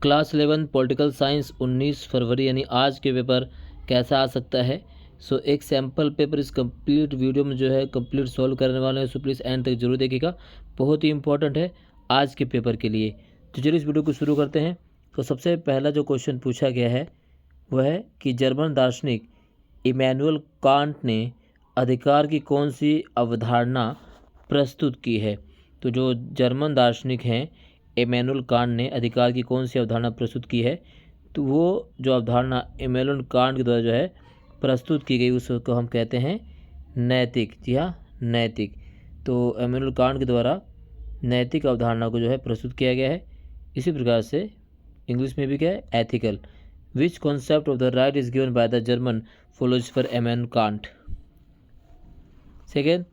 Class 11 political science 19 फरवरी यानी आज के पेपर कैसा आ सकता है। सो एक सैम्पल पेपर इस कंप्लीट वीडियो में जो है कंप्लीट सॉल्व करने वाले हैं। सो प्लीज़ एंड तक जरूर देखिएगा, बहुत ही इंपॉर्टेंट है आज के पेपर के लिए। तो चलिए इस वीडियो को शुरू करते हैं। तो सबसे पहला जो क्वेश्चन पूछा गया है वह है कि जर्मन दार्शनिक इमैनुअल कांट ने अधिकार की कौन सी अवधारणा प्रस्तुत की है। तो जो जर्मन दार्शनिक हैं इमैनुअल कांट ने अधिकार की कौन सी अवधारणा प्रस्तुत की है, तो वो जो अवधारणा इमैनुअल कांट के द्वारा जो है प्रस्तुत की गई उसको हम कहते हैं नैतिक। जी हाँ, नैतिक। तो इमैनुअल कांट के द्वारा नैतिक अवधारणा को जो है प्रस्तुत किया गया है। इसी प्रकार से इंग्लिश में भी क्या है, ethical. Which concept of the right is given by the German philosopher Immanuel Kant. Second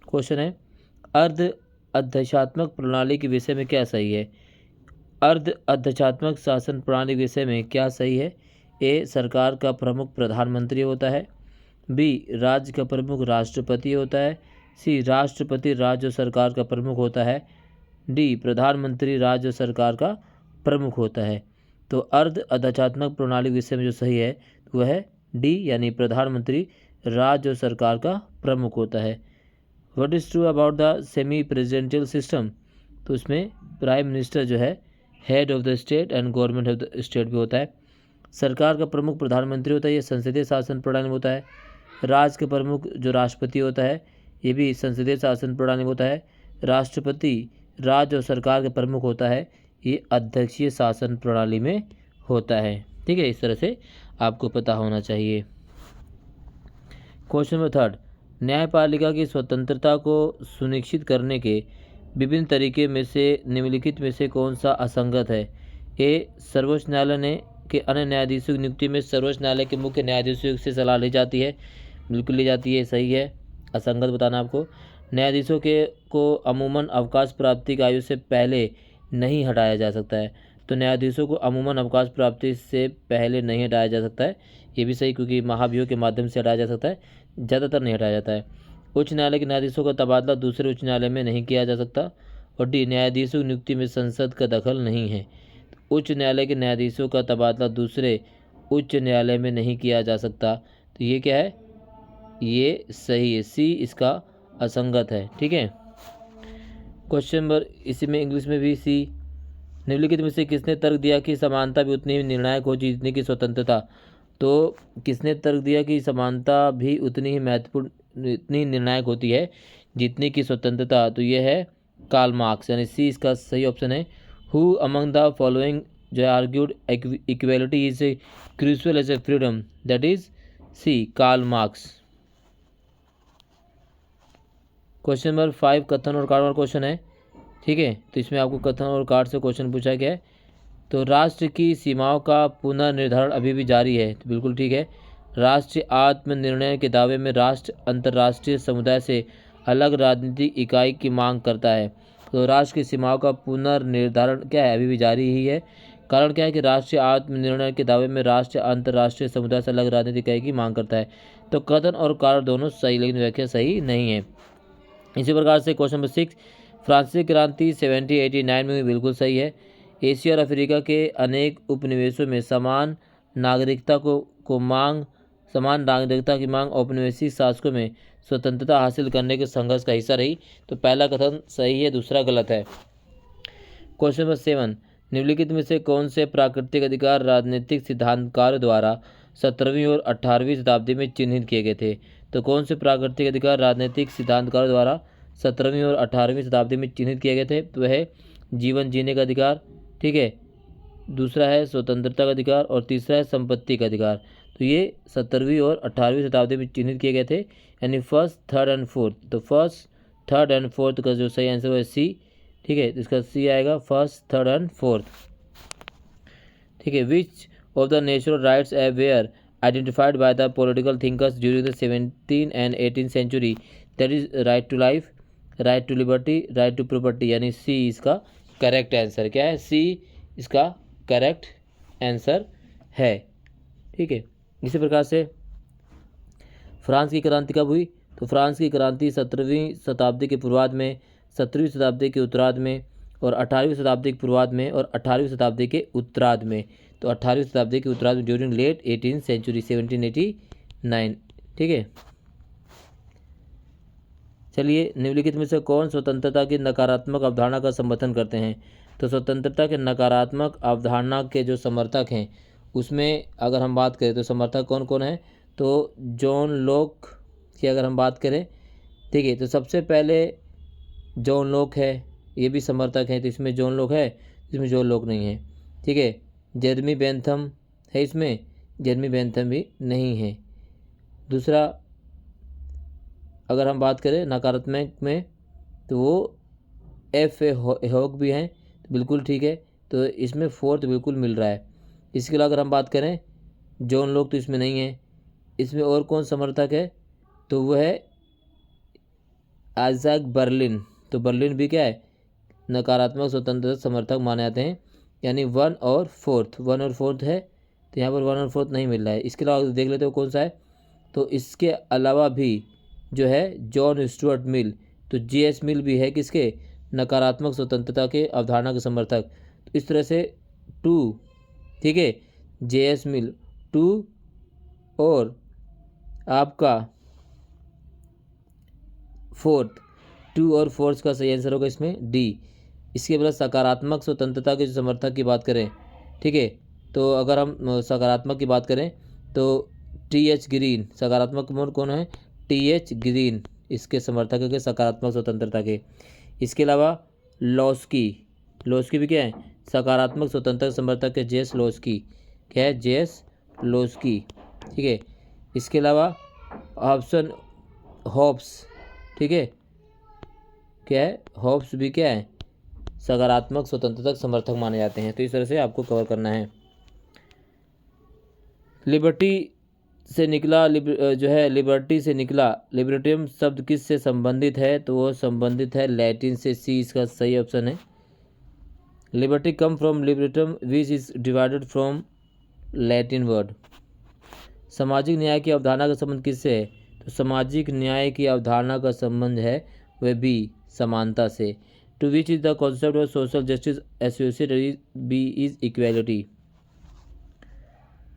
question है अर्ध अध्यक्षात्मक प्रणाली के विषय में क्या सही है। अर्ध अध्यक्षात्मक शासन प्रणाली के विषय में क्या सही है। ए, सरकार का प्रमुख प्रधानमंत्री होता है। बी, राज्य का प्रमुख राष्ट्रपति होता है। सी, राष्ट्रपति राज्य और सरकार का प्रमुख होता है। डी, प्रधानमंत्री राज्य और सरकार का प्रमुख होता है। तो अर्ध अध्यक्षात्मक प्रणाली के विषय में जो सही है वह है डी, यानी प्रधानमंत्री राज्य और सरकार का प्रमुख होता है। What is true about the semi presidential system. तो उसमें प्राइम मिनिस्टर जो है head of the state and government of the state भी होता है। सरकार का प्रमुख प्रधानमंत्री होता है, ये संसदीय शासन प्रणाली में होता है। राज्य का प्रमुख जो राष्ट्रपति होता है ये भी संसदीय शासन प्रणाली में होता है। राष्ट्रपति राज्य और सरकार का प्रमुख होता है, ये अध्यक्षीय शासन प्रणाली में होता है। ठीक है, इस तरह से आपको पता होना चाहिए। क्वेश्चन नंबर थर्ड, न्यायपालिका की स्वतंत्रता को सुनिश्चित करने के विभिन्न तरीके में से निम्नलिखित में से कौन सा असंगत है। ए, सर्वोच्च न्यायालय ने के अन्य न्यायाधीशों की नियुक्ति में सर्वोच्च न्यायालय के मुख्य न्यायाधीशों से सलाह ली जाती है। बिल्कुल ली जाती है, सही है। असंगत बताना आपको। न्यायाधीशों के को अमूमन अवकाश प्राप्ति की आयु से पहले नहीं हटाया जा सकता है। तो न्यायाधीशों को अमूमन अवकाश प्राप्ति से पहले नहीं हटाया जा सकता है, ये भी सही, क्योंकि महाभियोग के माध्यम से हटाया जा सकता है, ज़्यादातर नहीं हटाया जाता है। उच्च न्यायालय के न्यायाधीशों का तबादला दूसरे उच्च न्यायालय में नहीं किया जा सकता। और डी, न्यायाधीशों की नियुक्ति में संसद का दखल नहीं है। उच्च न्यायालय के न्यायाधीशों का तबादला दूसरे उच्च न्यायालय में नहीं किया जा सकता। तो ये क्या है, ये सही है, सी इसका असंगत है। ठीक है। क्वेश्चन नंबर इसी में इंग्लिश में भी सी, निम्नलिखित में से किसने तर्क दिया कि समानता भी उतनी ही निर्णायक हो जितनी की स्वतंत्रता। तो किसने तर्क दिया कि समानता भी उतनी ही महत्वपूर्ण, इतनी निर्णायक होती है जितनी की स्वतंत्रता। तो यह है कार्ल मार्क्स, यानी सी इसका सही ऑप्शन है। हु अमंग द फॉलोइंग जो argued equality is a crucial as a freedom, that is C, Karl Marx. Question number 5 कथन और कार्ड वाला क्वेश्चन है। ठीक है, तो इसमें आपको कथन और कार्ड से क्वेश्चन पूछा गया है। तो राष्ट्र की सीमाओं का पुनर्निर्धारण अभी भी जारी है। तो बिल्कुल ठीक है। राष्ट्रीय आत्मनिर्णय के दावे में राष्ट्र अंतर्राष्ट्रीय समुदाय से अलग राजनीतिक इकाई की मांग करता है। तो राष्ट्र की सीमाओं का पुनर्निर्धारण क्या है, अभी भी जारी ही है। कारण क्या है कि राष्ट्रीय आत्मनिर्णय के दावे में राष्ट्र अंतर्राष्ट्रीय समुदाय से अलग राजनीतिक इकाई की मांग करता है। तो कथन और कारण दोनों सही, लेकिन व्याख्या सही नहीं है। इसी प्रकार से क्वेश्चन नंबर 6, फ्रांसीसी क्रांति 1789 में बिल्कुल सही है। एशिया और अफ्रीका के अनेक उपनिवेशों में समान नागरिकता की मांग औपनिवेशिक शासकों में स्वतंत्रता हासिल करने के संघर्ष का हिस्सा रही। तो पहला कथन सही है, दूसरा गलत है। क्वेश्चन नंबर 7, निम्नलिखित में से कौन से प्राकृतिक अधिकार राजनीतिक सिद्धांतकारों द्वारा 17वीं और 18वीं शताब्दी में चिन्हित किए गए थे। तो कौन से प्राकृतिक अधिकार राजनीतिक सिद्धांतकारों द्वारा 17वीं और 18वीं शताब्दी में चिन्हित किए गए थे। तो वह है जीवन जीने का अधिकार, ठीक है, दूसरा है स्वतंत्रता का अधिकार और तीसरा है संपत्ति का अधिकार। तो ये 17वीं और 18वीं शताब्दी में चिन्हित किए गए थे, यानी फर्स्ट, थर्ड एंड फोर्थ। तो फर्स्ट, थर्ड एंड फोर्थ का जो सही आंसर है सी। ठीक है, तो इसका सी आएगा, फर्स्ट, थर्ड एंड फोर्थ। ठीक है। Which of the natural rights were identified by the political thinkers during the 17th and 18th century, that is right to life, right to liberty, right to property, यानी C इसका correct answer क्या है, सी इसका correct answer है। ठीक है। इसी प्रकार से फ्रांस की क्रांति कब हुई। तो फ्रांस की क्रांति 17वीं शताब्दी के पूर्वार्ध में, 17वीं शताब्दी के उत्तरार्ध में और 18वीं शताब्दी के पूर्वार्ध में और 18वीं शताब्दी के उत्तरार्ध में। तो 18वीं शताब्दी के उत्तरार्ध में ड्यूरिंग लेट 18th सेंचुरी 1789। ठीक है। चलिए, निम्नलिखित में से कौन स्वतंत्रता की नकारात्मक अवधारणा का समर्थन करते हैं? तो स्वतंत्रता के नकारात्मक अवधारणा के जो समर्थक हैं उसमें अगर हम बात करें तो समर्थक कौन कौन है? तो जॉन लॉक की अगर हम बात करें, ठीक है, तो सबसे पहले जॉन लॉक है, ये भी समर्थक हैं। तो इसमें जॉन लॉक है, इसमें जॉन लॉक नहीं है। ठीक है। जेरमी बेंथम है, इसमें जेरमी बेंथम भी नहीं है। दूसरा अगर हम बात करें नकारात्मक में तो वो F.A. हॉक भी हैं, तो बिल्कुल ठीक है। तो इसमें फोर्थ बिल्कुल मिल रहा है। इसके अलावा अगर हम बात करें जॉन लॉक तो इसमें नहीं है। इसमें और कौन समर्थक है? तो वो है आइजैक बर्लिन। तो बर्लिन भी क्या है? नकारात्मक स्वतंत्रता समर्थक माने जाते हैं। यानी 1 और 4th है, तो यहाँ पर 1 और 4 नहीं मिल रहा है। इसके अलावा देख लेते हो कौन सा है। तो इसके अलावा भी जो है जॉन स्टुअर्ट मिल, तो J.S. मिल भी है किसके? नकारात्मक स्वतंत्रता के अवधारणा के समर्थक। तो इस तरह से 2, ठीक है, J.S. मिल 2 और आपका 2 और 4 का सही आंसर होगा इसमें D। इसके बाद सकारात्मक स्वतंत्रता के जो समर्थक की बात करें, ठीक है, तो अगर हम सकारात्मक की बात करें तो T.H. ग्रीन सकारात्मक कौन है? T.H. ग्रीन इसके समर्थक है सकारात्मक स्वतंत्रता के। इसके अलावा लॉस्की भी क्या है? सकारात्मक स्वतंत्रता समर्थक है J.S. लॉस्की। क्या है? J.S. लॉस्की। ठीक है। इसके अलावा ऑप्शन हॉब्स, ठीक है, क्या है? हॉब्स भी क्या है? सकारात्मक स्वतंत्रता समर्थक माने जाते हैं। तो इस तरह से आपको कवर करना है। लिबर्टी से निकला लिबर्टी से निकला लिबर्टियम शब्द किस से संबंधित है? तो वो संबंधित है लैटिन से। सी इसका सही ऑप्शन है। Liberty come from libertum which is divided from Latin word. सामाजिक न्याय की अवधारणा का संबंध किससे है? तो सामाजिक न्याय की अवधारणा का संबंध है वह बी समानता से। To which is the concept of social justice associated B is equality.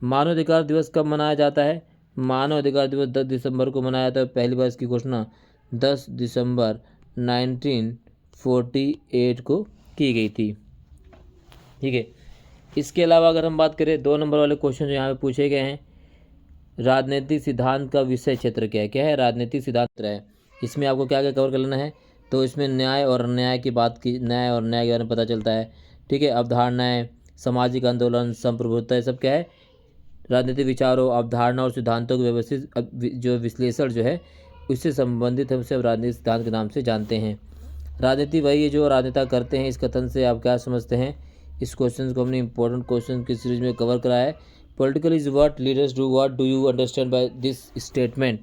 मानवाधिकार दिवस कब मनाया जाता है? मानवाधिकार दिवस 10 दिसंबर को मनाया जाता है। पहली बार इसकी घोषणा 10 दिसंबर 1948 को की गई थी। ठीक है। इसके अलावा अगर हम बात करें 2 नंबर वाले क्वेश्चन जो यहाँ पे पूछे गए हैं, राजनीतिक सिद्धांत का विषय क्षेत्र क्या है? क्या है? राजनीतिक सिद्धांत है। इसमें आपको क्या क्या कवर कर लेना है? तो इसमें न्याय और न्याय की बात की, न्याय और न्याय के बारे में पता चलता है। ठीक है। अवधारणाएं, सामाजिक आंदोलन, संप्रभुत्व, ये सब क्या है? राजनीतिक विचारों, अवधारणा और सिद्धांतों के व्यवस्थित जो विश्लेषण जो है उससे संबंधित हम उसे राजनीतिक सिद्धांत के नाम से जानते हैं। राजनीति वही है जो राजनेता करते हैं। इस कथन से आप क्या समझते हैं? इस क्वेश्चन को हमने इंपॉर्टेंट क्वेश्चन की सीरीज में कवर कराया है। Political is what leaders do. What do you understand by this statement.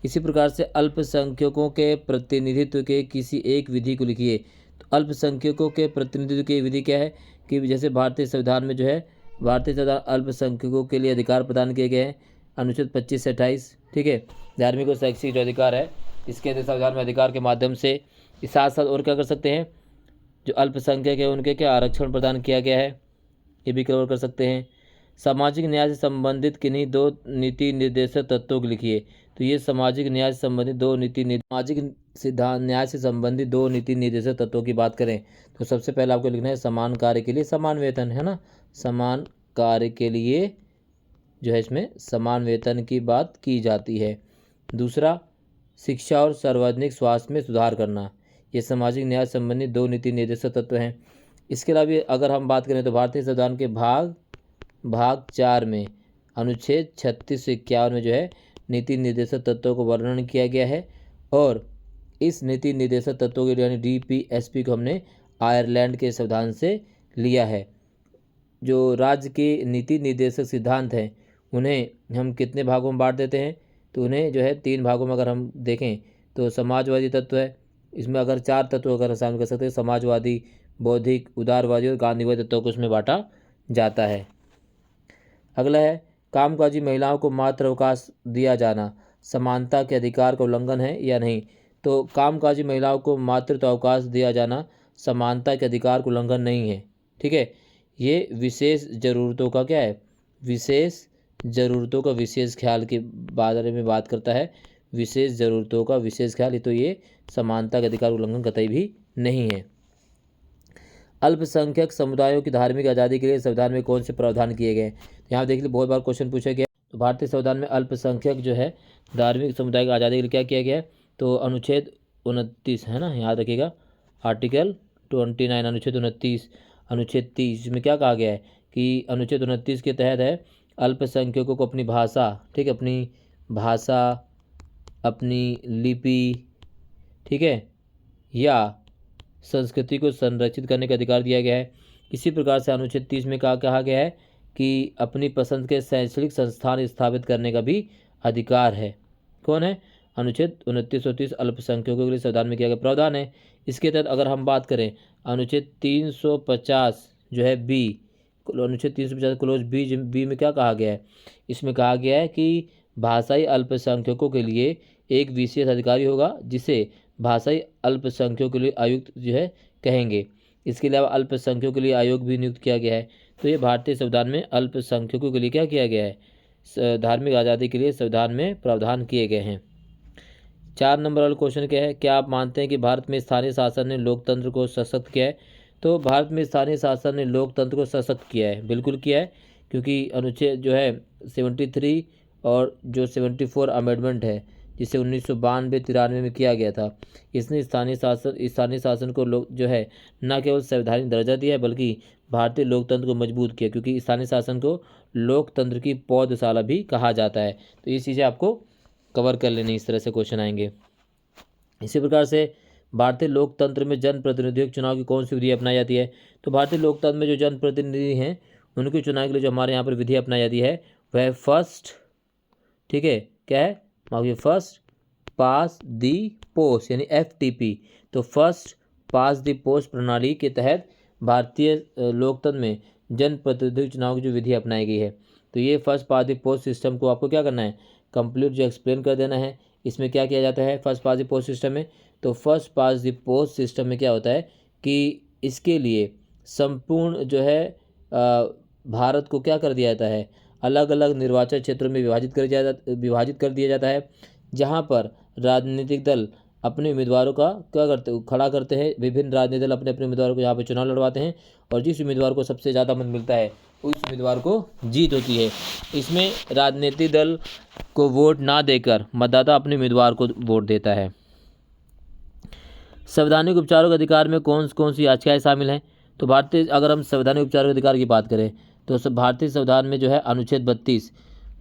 इसी प्रकार से अल्पसंख्यकों के प्रतिनिधित्व के किसी एक विधि को लिखिए। तो अल्पसंख्यकों के प्रतिनिधित्व की विधि क्या है? कि जैसे भारतीय संविधान में जो है भारतीय संविधान अल्पसंख्यकों के लिए अधिकार प्रदान किए गए हैं, अनुच्छेद 25 से 28। ठीक है। धार्मिक और शैक्षिक जो अधिकार है इसके अंदर संविधान में अधिकार के माध्यम से साथ साथ और क्या कर सकते हैं? जो अल्पसंख्यक है उनके क्या आरक्षण प्रदान किया गया है, ये भी कवर कर सकते हैं। सामाजिक न्याय से संबंधित किन्हीं 2 नीति निर्देशक तत्वों को लिखिए। तो ये सामाजिक न्याय से संबंधित 2 सामाजिक सिद्धांत न्याय से संबंधित 2 नीति निर्देशक तत्वों की बात करें तो सबसे पहले आपको लिखना है समान कार्य के लिए समान वेतन, है ना। समान कार्य के लिए जो है इसमें समान वेतन की बात की जाती है। दूसरा, शिक्षा और सार्वजनिक स्वास्थ्य में सुधार करना, ये सामाजिक न्याय संबंधित 2 नीति निर्देशक तत्व हैं। इसके अलावा अगर हम बात करें तो भारतीय संविधान के भाग 4 में अनुच्छेद 36 से 51 में जो है नीति निर्देशक तत्वों को वर्णन किया गया है। और इस नीति निर्देशक तत्वों के यानी DPSP को हमने आयरलैंड के संविधान से लिया है। जो राज्य के नीति निर्देशक सिद्धांत हैं उन्हें हम कितने भागों में बांट देते हैं? तो उन्हें जो है 3 भागों में अगर हम देखें तो समाजवादी तत्व है, इसमें अगर 4 तत्व अगर शामिल कर सकते हैं, समाजवादी, बौद्धिक, उदारवादी और गांधीवादी तत्वों को उसमें बांटा जाता है। अगला है कामकाजी महिलाओं को मातृ अवकाश दिया जाना समानता के अधिकार का उल्लंघन है या नहीं? तो कामकाजी महिलाओं को मातृत्व अवकाश दिया जाना समानता के अधिकार का उल्लंघन नहीं है। ठीक है, ये विशेष ज़रूरतों का क्या है, विशेष ज़रूरतों का विशेष ख्याल के बारे में बात करता है। विशेष ज़रूरतों का विशेष ख्याल, तो ये समानता के अधिकार उल्लंघन कतई भी नहीं है। अल्पसंख्यक समुदायों की धार्मिक आज़ादी के लिए संविधान में कौन से प्रावधान किए गए? यहाँ देख लीजिए, बहुत बार क्वेश्चन पूछा गया। तो भारतीय संविधान में अल्पसंख्यक जो है धार्मिक समुदाय की आज़ादी के लिए क्या किया गया है? तो अनुच्छेद 29 है ना, याद रखिएगा, आर्टिकल 29, अनुच्छेद 29, अनुच्छेद 30 में क्या कहा गया है कि अनुच्छेद 29 के तहत है अल्पसंख्यकों को अपनी भाषा, ठीक है, अपनी भाषा, अपनी लिपि, ठीक है, या संस्कृति को संरक्षित करने का अधिकार दिया गया है। इसी प्रकार से अनुच्छेद 30 में कहा गया है कि अपनी पसंद के शैक्षणिक संस्थान स्थापित करने का भी अधिकार है। कौन है? अनुच्छेद 29 और 30 अल्पसंख्यकों के लिए संविधान में किया गया प्रावधान है। इसके तहत अगर हम बात करें अनुच्छेद 350 जो है बी, अनुच्छेद 350 क्लोज बी में क्या कहा गया है? इसमें कहा गया है कि भाषाई अल्पसंख्यकों के लिए एक विशेष अधिकारी होगा जिसे भाषाई अल्पसंख्यकों के लिए आयुक्त जो है कहेंगे। इसके अलावा अल्पसंख्यकों के लिए आयोग भी नियुक्त किया गया है। तो ये भारतीय संविधान में अल्पसंख्यकों के लिए क्या किया गया है? धार्मिक आज़ादी के लिए संविधान में प्रावधान किए गए हैं। 4 नंबर वाला क्वेश्चन क्या है? क्या आप मानते हैं कि भारत में स्थानीय शासन ने लोकतंत्र को सशक्त किया है? तो भारत में स्थानीय शासन ने लोकतंत्र को सशक्त किया है, बिल्कुल किया है, क्योंकि अनुच्छेद जो है 73 और जो 74 अमेंडमेंट है जिसे 1992-93 में किया गया था, इसने स्थानीय शासन को लोग जो है न केवल संवैधानिक दर्जा दिया है बल्कि भारतीय लोकतंत्र को मजबूत किया, क्योंकि स्थानीय शासन को लोकतंत्र की पौधशाला भी कहा जाता है। तो ये चीज़ें आपको कवर कर लेनी, इस तरह से क्वेश्चन आएंगे। इसी प्रकार से भारतीय लोकतंत्र में जनप्रतिनिधियों चुनाव की कौन सी विधि अपनाई जाती है? तो भारतीय लोकतंत्र में जो जनप्रतिनिधि हैं उनके चुनाव के लिए जो हमारे यहाँ पर विधि अपनाई जाती है वह फर्स्ट, ठीक है, क्या है, फर्स्ट पास दी पोस्ट यानी FTP। तो फर्स्ट पास दी पोस्ट प्रणाली के तहत भारतीय लोकतंत्र में जनप्रतिनिधि चुनाव की जो विधि अपनाई गई है। तो ये फर्स्ट पास दी पोस्ट सिस्टम को आपको क्या करना है, कंप्लीट जो एक्सप्लेन कर देना है। इसमें क्या किया जाता है फर्स्ट पास दी पोस्ट सिस्टम में? तो फर्स्ट पास दी पोस्ट सिस्टम में क्या होता है कि इसके लिए संपूर्ण जो है भारत को क्या कर दिया जाता है, अलग अलग निर्वाचन क्षेत्रों में विभाजित कर दिया जाता है, जहां पर राजनीतिक दल अपने उम्मीदवारों का खड़ा करते हैं। विभिन्न राजनीतिक दल अपने अपने उम्मीदवारों को यहाँ पे चुनाव लड़वाते हैं और जिस उम्मीदवार को सबसे ज़्यादा मत मिलता है उस उम्मीदवार को जीत होती है। इसमें राजनीतिक दल को वोट ना देकर मतदाता अपने उम्मीदवार को वोट देता है। संवैधानिक उपचारों के अधिकार में कौन कौन सी याचिकाएँ शामिल हैं? तो अगर हम संवैधानिक उपचारों के अधिकार की बात करें तो भारतीय संविधान में जो है अनुच्छेद 32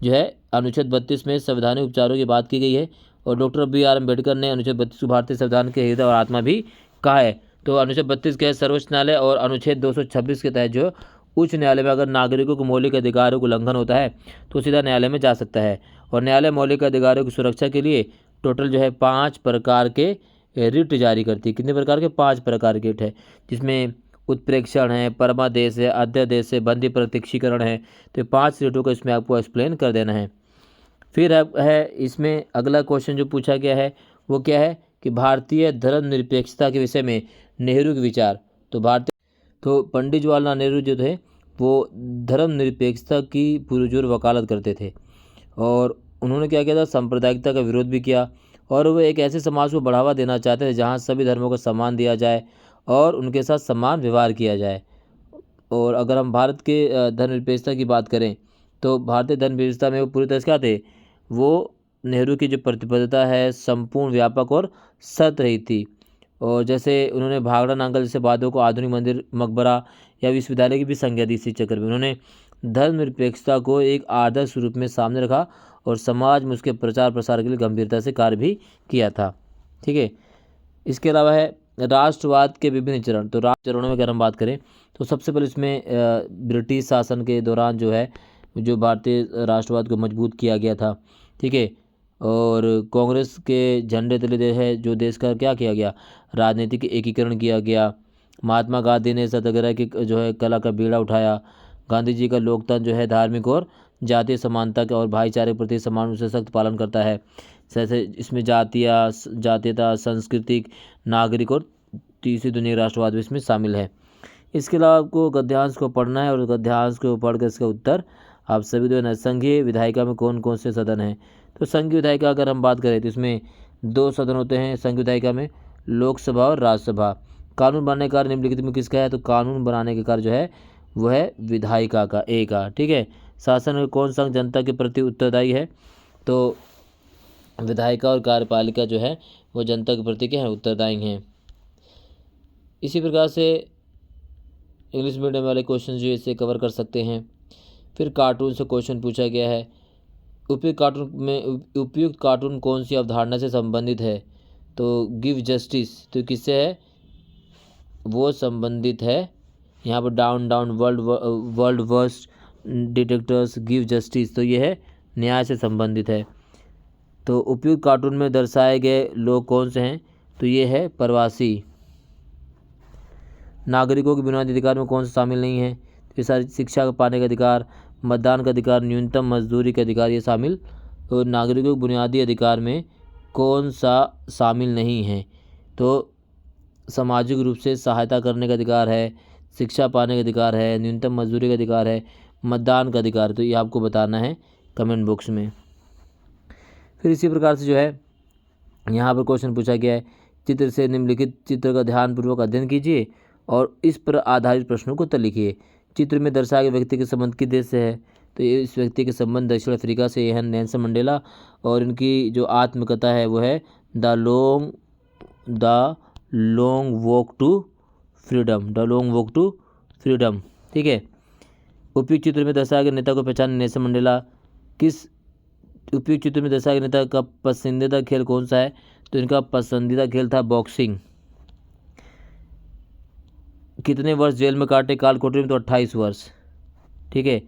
जो है, अनुच्छेद 32 में संवैधानिक उपचारों की बात की गई है और डॉक्टर BR अम्बेडकर ने अनुच्छेद 32 को भारतीय संविधान के हृदय और आत्मा भी कहा है। तो अनुच्छेद 32 के सर्वोच्च न्यायालय और अनुच्छेद 226 के तहत जो उच्च न्यायालय में अगर नागरिकों को मौलिक अधिकारों का उल्लंघन होता है तो सीधा न्यायालय में जा सकता है। और न्यायालय मौलिक अधिकारों की सुरक्षा के लिए टोटल जो है 5 प्रकार के रिट जारी करती है। कितने प्रकार के? 5 प्रकार के रिट है, जिसमें उत्प्रेक्षण है, परमादेश है, अध्यादेश है, बंदी प्रत्यक्षीकरण है। तो 5 रिटों को इसमें आपको एक्सप्लेन कर देना है। फिर है इसमें अगला क्वेश्चन जो पूछा गया है वो क्या है कि भारतीय धर्मनिरपेक्षता के विषय में नेहरू के विचार। तो पंडित जवाहरलाल नेहरू जो थे वो धर्मनिरपेक्षता की पुरजोर वकालत करते थे और उन्होंने क्या किया था, सांप्रदायिकता का विरोध भी किया और वो एक ऐसे समाज को बढ़ावा देना चाहते थे जहाँ सभी धर्मों को सम्मान दिया जाए और उनके साथ समान व्यवहार किया जाए। और अगर हम भारत के धर्मनिरपेक्षता की बात करें तो भारतीय धर्मनिरपेक्षता में वो पूरी तरह से क्या थे, वो नेहरू की जो प्रतिबद्धता है संपूर्ण, व्यापक और सत रही थी। और जैसे उन्होंने भाखड़ा नांगल जैसे वादों को आधुनिक मंदिर, मकबरा या विश्वविद्यालय की भी संज्ञा दी इसी चक्कर में। उन्होंने धर्मनिरपेक्षता को एक आदर्श रूप में सामने रखा और समाज में उसके प्रचार प्रसार के लिए गंभीरता से कार्य भी किया था। ठीक है, इसके अलावा है राष्ट्रवाद के विभिन्न चरण। तो राष्ट्र चरणों में अगर हम बात करें तो सबसे पहले इसमें ब्रिटिश शासन के दौरान जो है जो भारतीय राष्ट्रवाद को मजबूत किया गया था। ठीक है, और कांग्रेस के झंडे तले है जो देश का क्या किया गया, राजनीतिक एकीकरण किया गया। महात्मा गांधी ने सत्याग्रह की जो है कला का बीड़ा उठाया। गांधी जी का लोकतंत्र जो है धार्मिक और जातीय समानता के और भाईचारे के प्रति समान रूप से सख्त पालन करता है। जैसे इसमें जातीयता, सांस्कृतिक, नागरिक और तीसरी दुनिया राष्ट्रवाद भी इसमें शामिल है। इसके अलावा आपको गद्यांश को पढ़ना है और गद्यांश को पढ़कर इसका उत्तर आप सभी दो। संघीय विधायिका में कौन कौन से सदन हैं? तो संघीय विधायिका अगर हम बात करें तो इसमें 2 सदन होते हैं संघीय विधायिका में, लोकसभा और राज्यसभा। कानून बनाने का कार्य निम्नलिखित में किसका है? तो कानून बनाने का कार्य जो है वह है विधायिका का, ए का। ठीक है। शासन में कौन सा जनता के प्रति उत्तरदायी है? तो विधायिका और कार्यपालिका जो है वो जनता के प्रति क्या है? उत्तरदायी हैं। इसी प्रकार से इंग्लिश मीडियम वाले क्वेश्चन जो इसे कवर कर सकते हैं। फिर कार्टून से क्वेश्चन पूछा गया है। उपयुक्त कार्टून कौन सी अवधारणा से संबंधित है? तो गिव जस्टिस, तो किससे है? वो संबंधित है यहाँ पर down down world worst detectors give justice, तो ये है न्याय से संबंधित है। तो उपयुक्त कार्टून में दर्शाए गए लोग कौन से हैं? तो ये है प्रवासी। नागरिकों के बुनियादी अधिकार में कौन सा शामिल नहीं है? तो ये सारी शिक्षा पाने का अधिकार, मतदान का अधिकार, न्यूनतम मजदूरी का अधिकार, ये शामिल। तो नागरिकों के बुनियादी अधिकार में कौन सा शामिल नहीं है? तो सामाजिक रूप से सहायता करने का अधिकार है, शिक्षा पाने का अधिकार है, न्यूनतम मजदूरी का अधिकार है, मतदान का अधिकार। तो ये आपको बताना है कमेंट बॉक्स में। फिर इसी प्रकार से जो है यहाँ पर क्वेश्चन पूछा गया है, चित्र से निम्नलिखित चित्र का ध्यानपूर्वक अध्ययन कीजिए और इस पर आधारित प्रश्नों को उत्तर लिखिए। चित्र में दर्शाए गए व्यक्ति के संबंध किस देश से है? तो ये इस व्यक्ति के संबंध दक्षिण अफ्रीका से है, नेल्सन मंडेला। और इनकी जो आत्मकथा है वो है the long walk to freedom. ठीक है। उपयुक्त चित्र में दर्शाए गए नेता को पहचान। Nelson Mandela. उपयुक्त चित्र में दर्शाए गए नेता का पसंदीदा खेल कौन सा है? तो इनका पसंदीदा खेल था बॉक्सिंग। कितने वर्ष जेल में काटे काल कोठरी में? तो 28 वर्ष। ठीक है।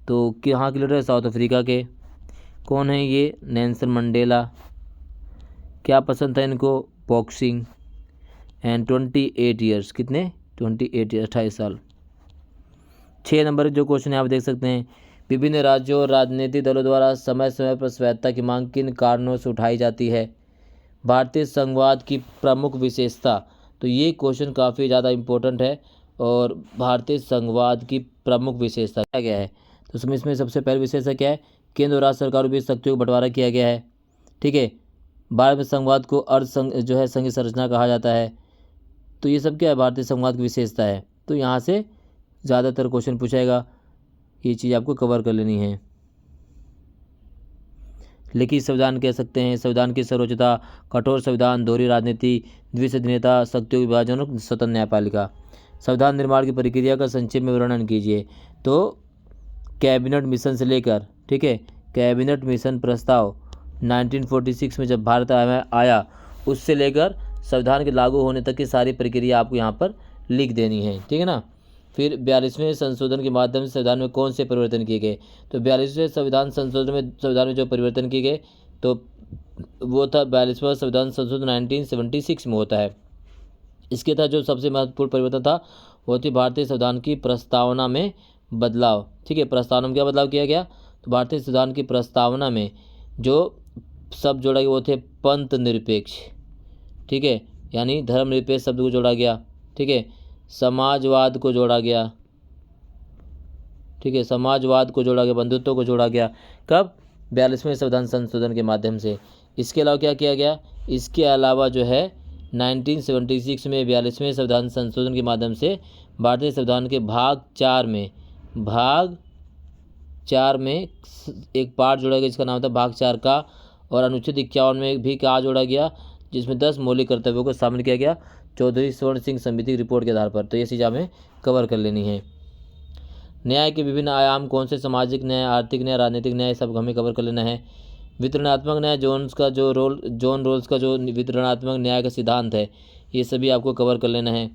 तो कहाँ के लीडर है? साउथ अफ्रीका के। कौन है ये? Nelson Mandela. क्या पसंद था इनको? बॉक्सिंग। And 28 years. कितने? 28 ईयर्स, 28 साल। 6 नंबर जो क्वेश्चन यहाँ आप देख सकते हैं, विभिन्न राज्यों और राजनीतिक दलों द्वारा समय समय पर स्वायत्तता की मांग किन कारणों से उठाई जाती है? भारतीय संघवाद की प्रमुख विशेषता। तो ये क्वेश्चन काफ़ी ज़्यादा इम्पोर्टेंट है। और भारतीय संघवाद की प्रमुख विशेषता क्या गया है? तो इसमें सबसे पहली विशेषता क्या है? केंद्र और राज्य सरकारों के बीच शक्तियों का बंटवारा किया गया है। ठीक है। भारत में संघवाद को संघीय संरचना कहा जाता है। तो ये सब क्या है? भारतीय संघवाद की विशेषता है। तो यहाँ से ज़्यादातर क्वेश्चन पूछाएगा, ये चीज़ आपको कवर कर लेनी है। लिखित संविधान कह सकते हैं, संविधान की सर्वोच्चता, कठोर संविधान, दोहरी राजनीति, द्विसदनीयता, शक्तियों विभाजन और स्वतंत्र न्यायपालिका। संविधान निर्माण की प्रक्रिया का संक्षेप में वर्णन कीजिए। तो कैबिनेट मिशन से लेकर, ठीक है, कैबिनेट मिशन प्रस्ताव 1946 में जब भारत आया उससे लेकर संविधान के लागू होने तक की सारी प्रक्रिया आपको यहाँ पर लिख देनी है। ठीक है ना। फिर 42वें संशोधन के माध्यम से संविधान में कौन से परिवर्तन किए गए? तो 42वें संविधान संशोधन में संविधान में जो परिवर्तन किए गए तो वो था 42वां संविधान संशोधन 1976 में होता है। इसके तहत जो सबसे महत्वपूर्ण परिवर्तन था वो थी भारतीय संविधान की प्रस्तावना में बदलाव। ठीक है। प्रस्तावना में क्या बदलाव किया गया? तो भारतीय संविधान की प्रस्तावना में जो शब्द जोड़ा गया वो थे पंथ निरपेक्ष। ठीक है। यानी धर्मनिरपेक्ष शब्द को जोड़ा गया। ठीक है। समाजवाद को जोड़ा गया। ठीक है। समाजवाद को जोड़ा गया, बंधुत्व को जोड़ा गया। कब? 42वें संविधान संशोधन के माध्यम से। इसके अलावा क्या किया गया? इसके अलावा जो है 1976 में 42वें संविधान संशोधन के माध्यम से भारतीय संविधान के भाग 4 में एक पार्ट जोड़ा गया जिसका नाम था भाग 4 का। और अनुच्छेद 51 में भी क्या जोड़ा गया? जिसमें 10 मौलिक कर्तव्यों को शामिल किया गया चौधरी स्वर्ण सिंह समिति की रिपोर्ट के आधार पर। तो ये चीज़ हमें कवर कर लेनी है। न्याय के विभिन्न आयाम कौन से? सामाजिक न्याय, आर्थिक न्याय, राजनीतिक न्याय, सब हमें कवर कर लेना है। वितरणात्मक न्याय, जॉन रोल्स का जो वितरणात्मक न्याय का सिद्धांत है, ये सभी आपको कवर कर लेना है।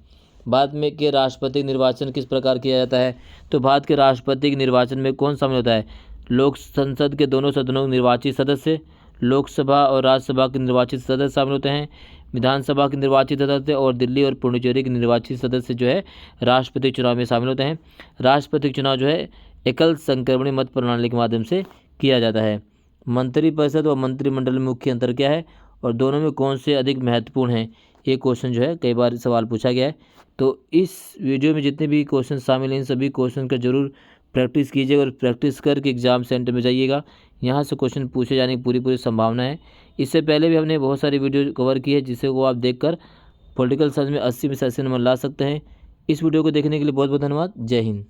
भारत में के राष्ट्रपति निर्वाचन किस प्रकार किया जाता है? तो भारत के राष्ट्रपति के निर्वाचन में कौन शामिल होता है? लोक संसद के दोनों सदनों के निर्वाचित सदस्य, लोकसभा और राज्यसभा के निर्वाचित सदस्य शामिल होते हैं, विधानसभा के निर्वाचित सदस्य और दिल्ली और पुडुचेरी के निर्वाचित सदस्य जो है राष्ट्रपति चुनाव में शामिल होते हैं। राष्ट्रपति चुनाव जो है एकल संक्रमणीय मत प्रणाली के माध्यम से किया जाता है। मंत्रिपरिषद और मंत्रिमंडल में मुख्य अंतर क्या है और दोनों में कौन से अधिक महत्वपूर्ण हैं? ये क्वेश्चन जो है कई बार सवाल पूछा गया है। तो इस वीडियो में जितने भी क्वेश्चन शामिल हैं इन सभी क्वेश्चन का जरूर प्रैक्टिस कीजिएगा और प्रैक्टिस करके एग्ज़ाम सेंटर में जाइएगा। यहाँ से क्वेश्चन पूछे जाने की पूरी संभावना है। इससे पहले भी हमने बहुत सारी वीडियो कवर की है जिसे वो आप देखकर पॉलिटिकल साइंस में 80 में से 80 नंबर ला सकते हैं। इस वीडियो को देखने के लिए बहुत बहुत धन्यवाद। जय हिंद।